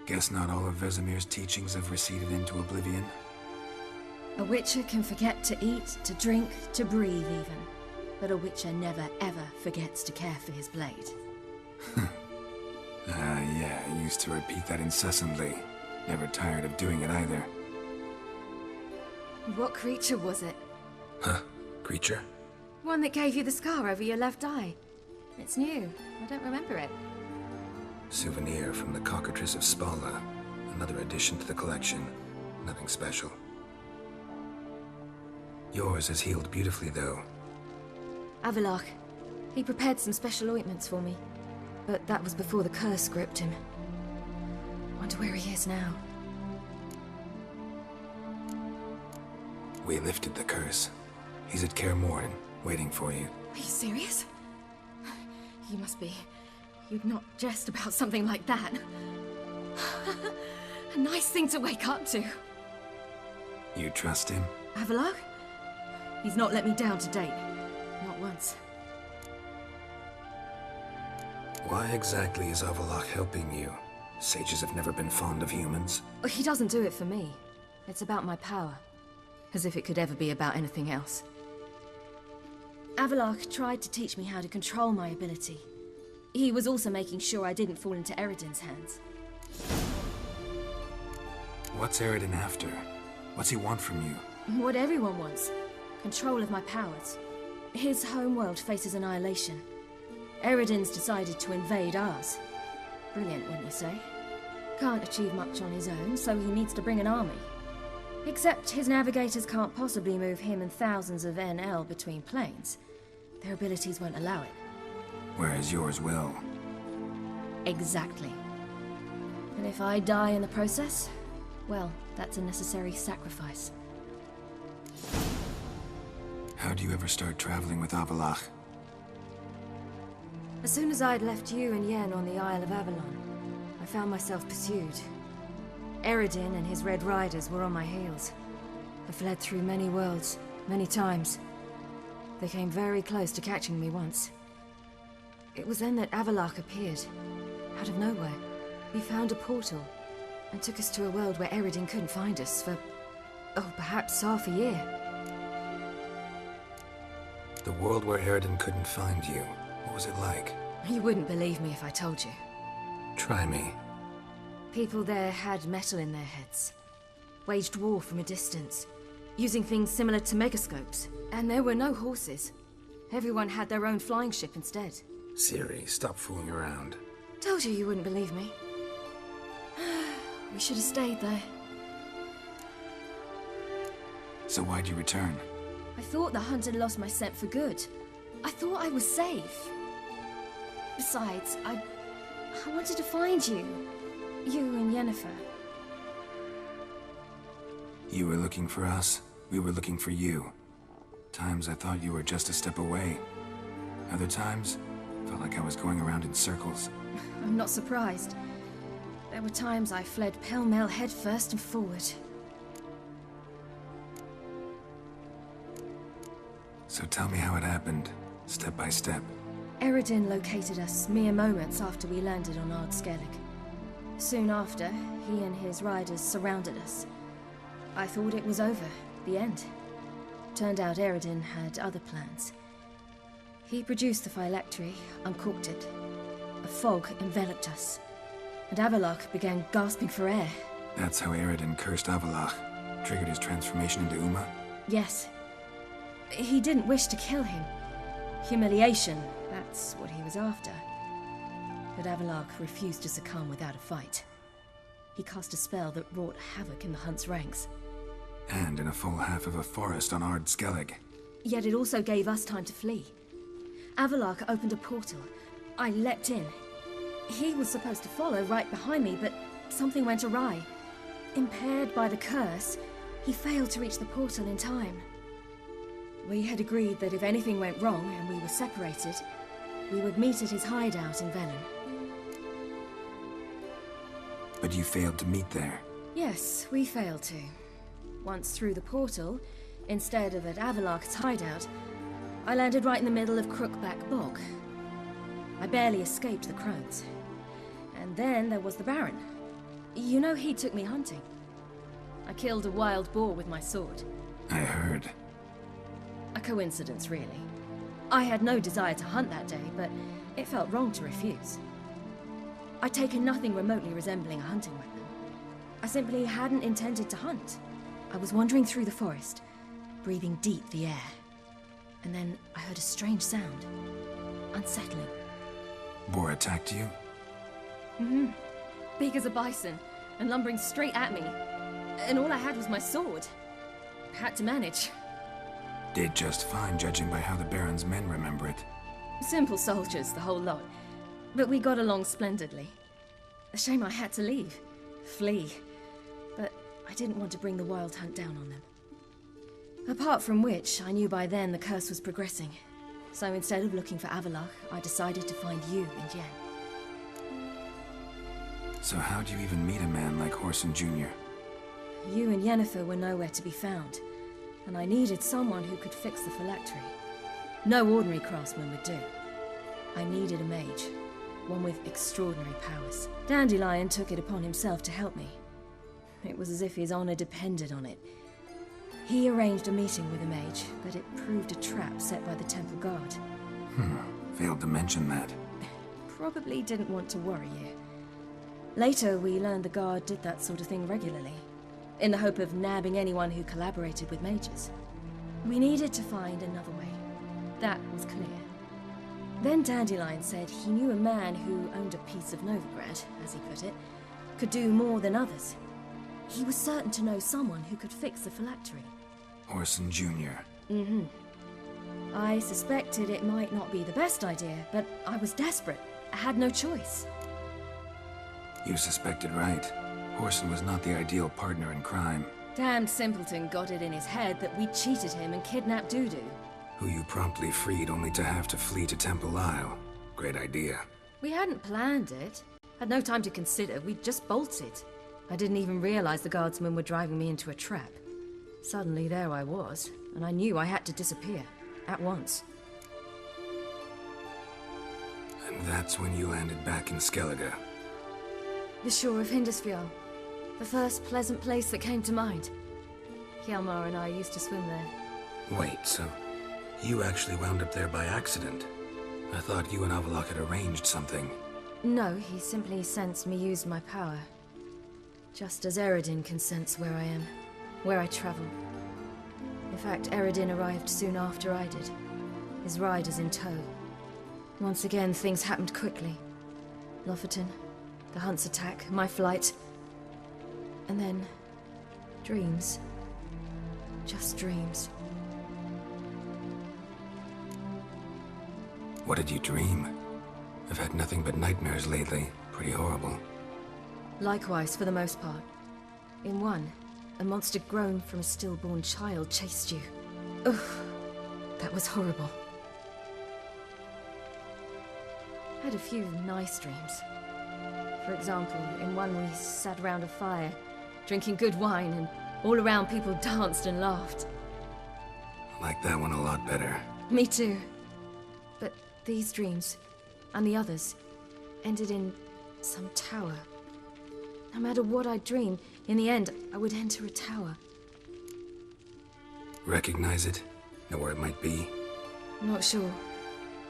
Guess not all of Vesemir's teachings have receded into oblivion. A witcher can forget to eat, to drink, to breathe even. But a witcher never ever forgets to care for his blade. Yeah, I used to repeat that incessantly. Never tired of doing it either. What creature was it? Huh? Creature? One that gave you the scar over your left eye. It's new. I don't remember it. Souvenir from the cockatrice of Spala. Another addition to the collection. Nothing special. Yours has healed beautifully, though. Avallac'h. He prepared some special ointments for me. But that was before the curse gripped him. Wonder where he is now. We lifted the curse. He's at Kaer Morhen, waiting for you. Are you serious? You must be. You'd not jest about something like that. A nice thing to wake up to. You trust him? Avallac'h? He's not let me down to date. Not once. Why exactly is Avallac'h helping you? Sages have never been fond of humans. He doesn't do it for me. It's about my power. As if it could ever be about anything else. Avallac'h tried to teach me how to control my ability. He was also making sure I didn't fall into Eredin's hands. What's Eredin after? What's he want from you? What everyone wants. Control of my powers. His homeworld faces annihilation. Eredin's decided to invade ours. Brilliant, wouldn't you say? Can't achieve much on his own, so he needs to bring an army. Except his navigators can't possibly move him and thousands of NL between planes. Their abilities won't allow it. Whereas yours will. Exactly. And if I die in the process, well, that's a necessary sacrifice. How do you ever start traveling with Avallac'h? As soon as I'd left you and Yen on the Isle of Avalon, I found myself pursued. Eredin and his Red Riders were on my heels. I fled through many worlds, many times. They came very close to catching me once. It was then that Avallac'h appeared, out of nowhere. He found a portal, and took us to a world where Eredin couldn't find us for, perhaps half a year. The world where Eredin couldn't find you. What was it like? You wouldn't believe me if I told you. Try me. People there had metal in their heads. Waged war from a distance, using things similar to megascopes. And there were no horses. Everyone had their own flying ship instead. Ciri, stop fooling around. Told you wouldn't believe me. We should have stayed there. So why'd you return? I thought the hunt had lost my scent for good. I thought I was safe. Besides, I wanted to find you. You and Yennefer. You were looking for us. We were looking for you. Times I thought you were just a step away. Other times, felt like I was going around in circles. I'm not surprised. There were times I fled pell-mell headfirst and forward. So tell me how it happened, step by step. Eredin located us mere moments after we landed on Ard Skellig. Soon after, he and his riders surrounded us. I thought it was over, the end. Turned out Eredin had other plans. He produced the phylactery, uncorked it. A fog enveloped us, and Avallac'h began gasping for air. That's how Eredin cursed Avallac'h, triggered his transformation into Uma? Yes. He didn't wish to kill him. Humiliation, that's what he was after. But Avallac'h refused to succumb without a fight. He cast a spell that wrought havoc in the hunt's ranks. And in a full half of a forest on Ard Skellig. Yet it also gave us time to flee. Avallac'h opened a portal. I leapt in. He was supposed to follow right behind me, but something went awry. Impaired by the curse, he failed to reach the portal in time. We had agreed that if anything went wrong and we were separated, we would meet at his hideout in Velen. But you failed to meet there. Yes, we failed to. Once through the portal, instead of at Avallac'h's hideout, I landed right in the middle of Crookback Bog. I barely escaped the crones. And then there was the Baron. You know he took me hunting. I killed a wild boar with my sword. I heard. A coincidence, really. I had no desire to hunt that day, but it felt wrong to refuse. I'd taken nothing remotely resembling a hunting weapon. I simply hadn't intended to hunt. I was wandering through the forest, breathing deep the air. And then I heard a strange sound. Unsettling. Boar attacked you? Mm-hmm. Big as a bison, and lumbering straight at me. And all I had was my sword. Had to manage. Did just fine, judging by how the Baron's men remember it. Simple soldiers, the whole lot. But we got along splendidly. A shame I had to leave. Flee. But I didn't want to bring the wild hunt down on them. Apart from which, I knew by then the curse was progressing. So instead of looking for Avallac'h, I decided to find you and Yen. So how'd you even meet a man like Whoreson Jr.? You and Yennefer were nowhere to be found, and I needed someone who could fix the phylactery. No ordinary craftsman would do. I needed a mage, one with extraordinary powers. Dandelion took it upon himself to help me. It was as if his honor depended on it. He arranged a meeting with a mage, but it proved a trap set by the temple guard. Failed to mention that. Probably didn't want to worry you. Later, we learned the guard did that sort of thing regularly, in the hope of nabbing anyone who collaborated with mages. We needed to find another way. That was clear. Then Dandelion said he knew a man who owned a piece of Novigrad, as he put it, could do more than others. He was certain to know someone who could fix the phylactery. Whoreson Jr. Mm-hmm. I suspected it might not be the best idea, but I was desperate. I had no choice. You suspected right. Whoreson was not the ideal partner in crime. Damned simpleton got it in his head that we cheated him and kidnapped Dudu. Who you promptly freed only to have to flee to Temple Isle. Great idea. We hadn't planned it. Had no time to consider, we just bolted. I didn't even realize the guardsmen were driving me into a trap. Suddenly there I was, and I knew I had to disappear. At once. And that's when you landed back in Skellige. The shore of Hindisfjall. The first pleasant place that came to mind. Hjalmar and I used to swim there. Wait, so you actually wound up there by accident? I thought you and Avallac'h had arranged something. No, he simply sensed me use my power. Just as Eredin can sense where I am, where I travel. In fact, Eredin arrived soon after I did, his riders in tow. Once again, things happened quickly. Lofoten, the hunt's attack, my flight. And then, dreams. Just dreams. What did you dream? I've had nothing but nightmares lately. Pretty horrible. Likewise, for the most part. In one, a monster grown from a stillborn child chased you. Ugh, that was horrible. I had a few nice dreams. For example, in one we sat around a fire, drinking good wine, and all around people danced and laughed. I like that one a lot better. Me too. But these dreams, and the others, ended in some tower. No matter what I dreamed, in the end, I would enter a tower. Recognize it? Know where it might be? Not sure.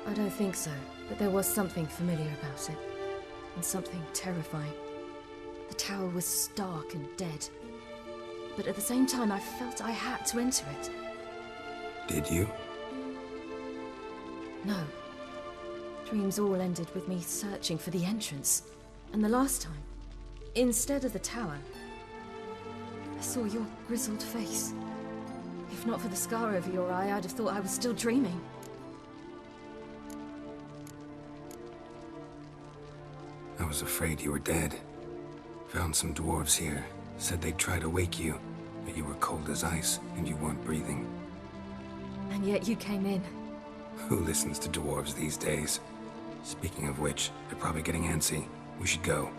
I don't think so, but there was something familiar about it. And something terrifying. The tower was stark and dead. But at the same time, I felt I had to enter it. Did you? No. Dreams all ended with me searching for the entrance. And the last time, instead of the tower, I saw your grizzled face. If not for the scar over your eye, I'd have thought I was still dreaming. I was afraid you were dead. Found some dwarves here. Said they'd try to wake you, but you were cold as ice and you weren't breathing. And yet you came in. Who listens to dwarves these days? Speaking of which, they're probably getting antsy. We should go.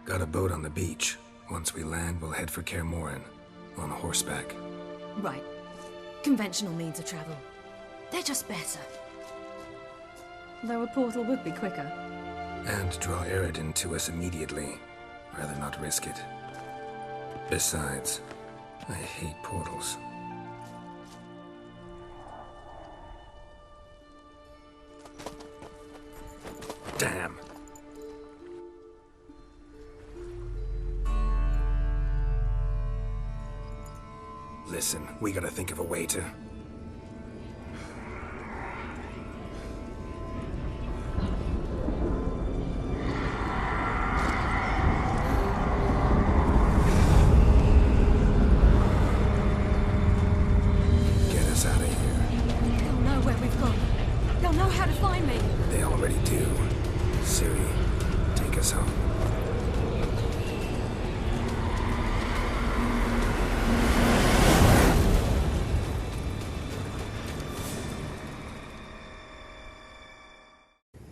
Got a boat on the beach. Once we land, we'll head for Kaer Morhen. On horseback. Right. Conventional means of travel. They're just better. Though a portal would be quicker. And draw Eredin to us immediately. Rather not risk it. Besides, I hate portals. Damn. Listen, we gotta think of a way to... get us out of here. They'll know where we've gone. They'll know how to find me. They already do. Ciri, take us home.